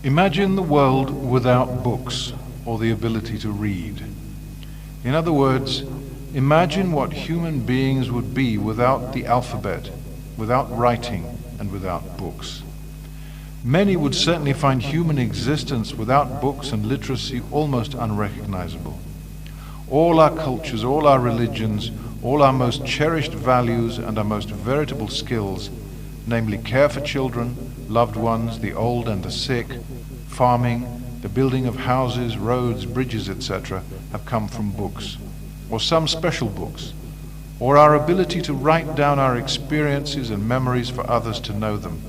Imagine the world without books or the ability to read. In other words, imagine what human beings would be without the alphabet, without writing, and without books. Many would certainly find human existence without books and literacy almost unrecognizable. All our cultures, all our religions, all our most cherished values and our most veritable skills, namely care for children, loved ones, the old and the sick, farming, the building of houses, roads, bridges, etc., have come from books, or some special books, or our ability to write down our experiences and memories for others to know them.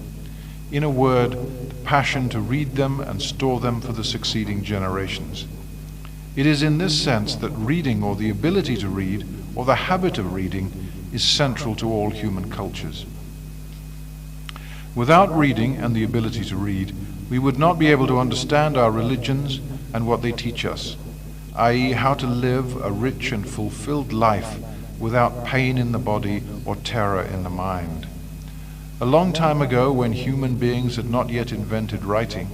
In a word, the passion to read them and store them for the succeeding generations. It is in this sense that reading, or the ability to read, or the habit of reading, is central to all human cultures. Without reading and the ability to read, we would not be able to understand our religions and what they teach us, i.e., how to live a rich and fulfilled life without pain in the body or terror in the mind. A long time ago, when human beings had not yet invented writing,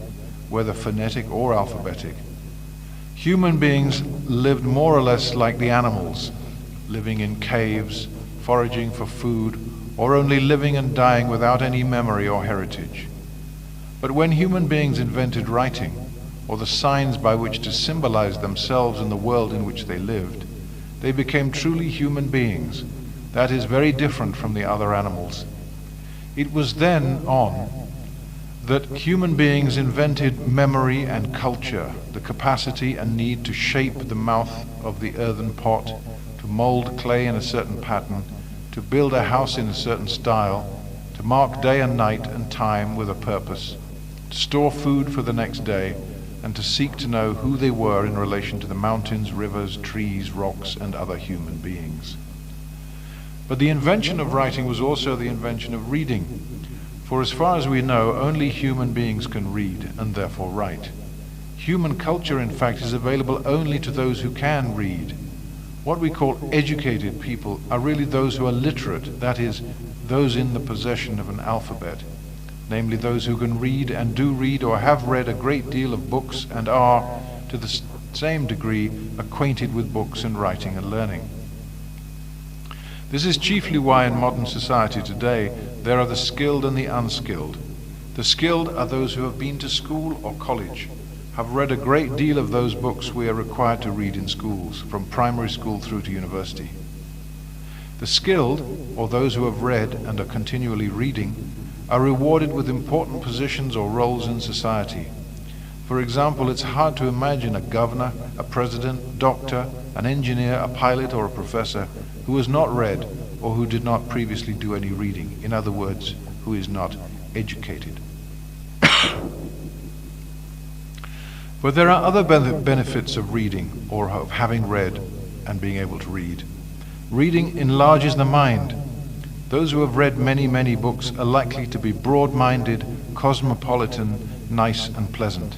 whether phonetic or alphabetic, human beings lived more or less like the animals, living in caves, foraging for food, or only living and dying without any memory or heritage. But when human beings invented writing, or the signs by which to symbolize themselves and the world in which they lived, they became truly human beings, that is, very different from the other animals. It was then on that human beings invented memory and culture, the capacity and need to shape the mouth of the earthen pot, to mold clay in a certain pattern, to build a house in a certain style, to mark day and night and time with a purpose, to store food for the next day, and to seek to know who they were in relation to the mountains, rivers, trees, rocks, and other human beings. But the invention of writing was also the invention of reading, for as far as we know, only human beings can read and therefore write. Human culture, in fact, is available only to those who can read. What we call educated people are really those who are literate, that is, those in the possession of an alphabet, namely those who can read and do read or have read a great deal of books and are, to the same degree, acquainted with books and writing and learning. This is chiefly why in modern society today there are the skilled and the unskilled. The skilled are those who have been to school or college, have read a great deal of those books we are required to read in schools, from primary school through to university. The skilled, or those who have read and are continually reading, are rewarded with important positions or roles in society. For example, it's hard to imagine a governor, a president, doctor, an engineer, a pilot, or a professor who has not read or who did not previously do any reading. In other words, who is not educated. But there are other benefits of reading, or of having read and being able to read. Reading enlarges the mind. Those who have read many, many books are likely to be broad-minded, cosmopolitan, nice and pleasant.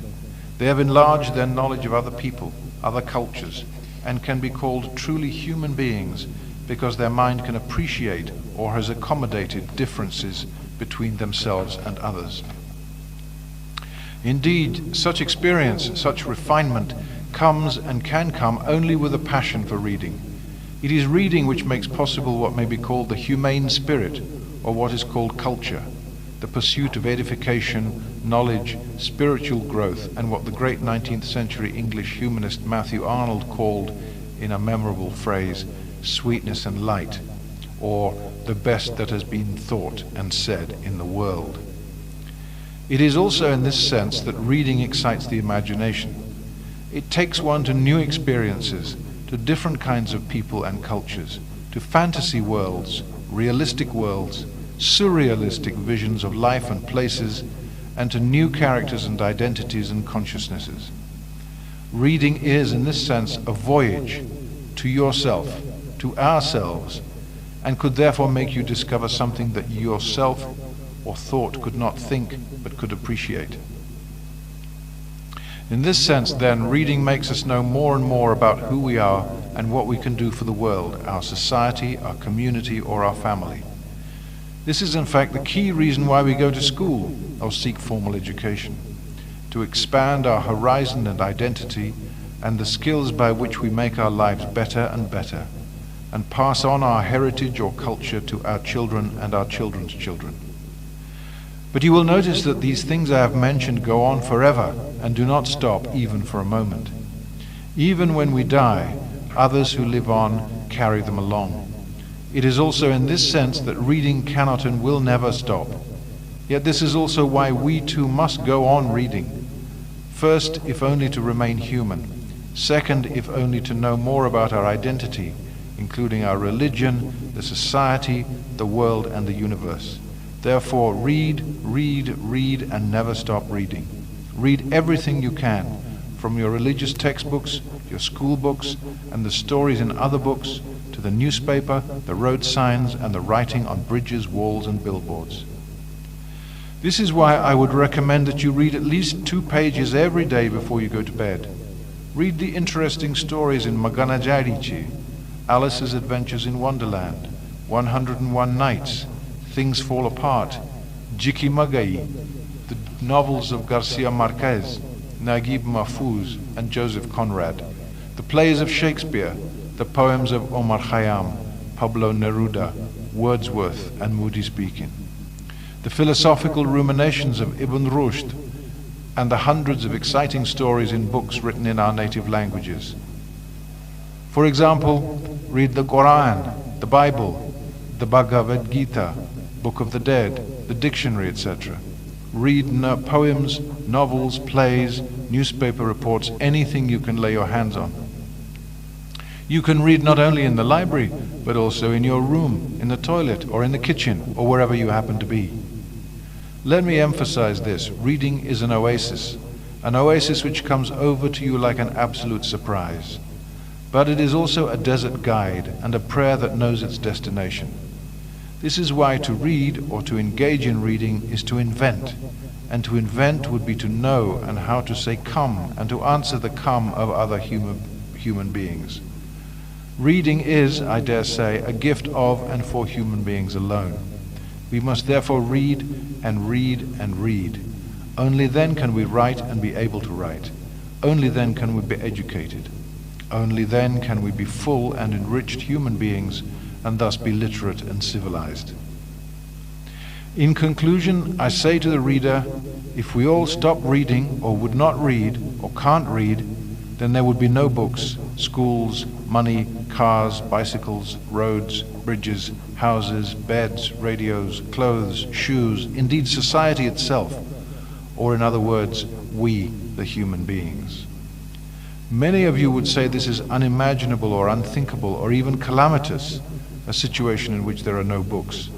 They have enlarged their knowledge of other people, other cultures, and can be called truly human beings because their mind can appreciate or has accommodated differences between themselves and others. Indeed, such experience, such refinement comes and can come only with a passion for reading. It is reading which makes possible what may be called the humane spirit, or what is called culture, the pursuit of edification, knowledge, spiritual growth, and what the great 19th century English humanist Matthew Arnold called, in a memorable phrase, sweetness and light, or the best that has been thought and said in the world. It is also in this sense that reading excites the imagination. It takes one to new experiences, to different kinds of people and cultures, to fantasy worlds, realistic worlds, surrealistic visions of life and places, and to new characters and identities and consciousnesses. Reading is, in this sense, a voyage to yourself, to ourselves, and could therefore make you discover something that you yourself or thought could not think but could appreciate. In this sense, then, reading makes us know more and more about who we are and what we can do for the world, our society, our community, or our family. This is in fact the key reason why we go to school or seek formal education, to expand our horizon and identity and the skills by which we make our lives better and better, and pass on our heritage or culture to our children and our children's children. But you will notice that these things I have mentioned go on forever and do not stop even for a moment. Even when we die, others who live on carry them along. It is also in this sense that reading cannot and will never stop. Yet this is also why we too must go on reading. First, if only to remain human. Second, if only to know more about our identity, including our religion, the society, the world, and the universe. Therefore, read, and never stop reading. Read everything you can, from your religious textbooks, your school books, and the stories in other books, to the newspaper, the road signs, and the writing on bridges, walls, and billboards. This is why I would recommend that you read at least 2 pages every day before you go to bed. Read the interesting stories in Magana Jari Ce, Alice's Adventures in Wonderland, 101 Nights, Things Fall Apart, Jiki Magayi, the novels of Garcia Marquez, Naguib Mahfouz, and Joseph Conrad, the plays of Shakespeare, the poems of Omar Khayyam, Pablo Neruda, Wordsworth, and Moody Speaking, the philosophical ruminations of Ibn Rushd, and the hundreds of exciting stories in books written in our native languages. For example, read the Quran, the Bible, the Bhagavad Gita, Book of the Dead, the dictionary, etc. Read poems, novels, plays, newspaper reports, anything you can lay your hands on. You can read not only in the library, but also in your room, in the toilet, or in the kitchen, or wherever you happen to be. Let me emphasize this: reading is an oasis which comes over to you like an absolute surprise. But it is also a desert guide and a prayer that knows its destination. This is why to read or to engage in reading is to invent, and to invent would be to know and how to say come and to answer the come of other human beings. Reading is, I dare say, a gift of and for human beings alone. We must therefore read and read and read. Only then can we write and be able to write. Only then can we be educated. Only then can we be full and enriched human beings and thus be literate and civilized. In conclusion, I say to the reader, if we all stop reading or would not read or can't read, then there would be no books, schools, money, cars, bicycles, roads, bridges, houses, beds, radios, clothes, shoes, indeed society itself, or in other words, we, the human beings. Many of you would say this is unimaginable or unthinkable or even calamitous, a situation in which there are no books,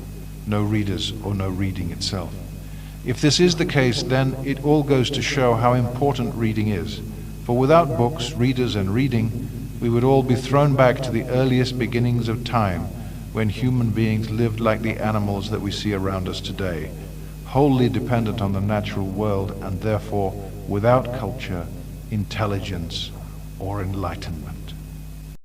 no readers, or no reading itself. If this is the case, then it all goes to show how important reading is. For without books, readers, and reading, we would all be thrown back to the earliest beginnings of time, when human beings lived like the animals that we see around us today, wholly dependent on the natural world and therefore without culture, intelligence, or enlightenment.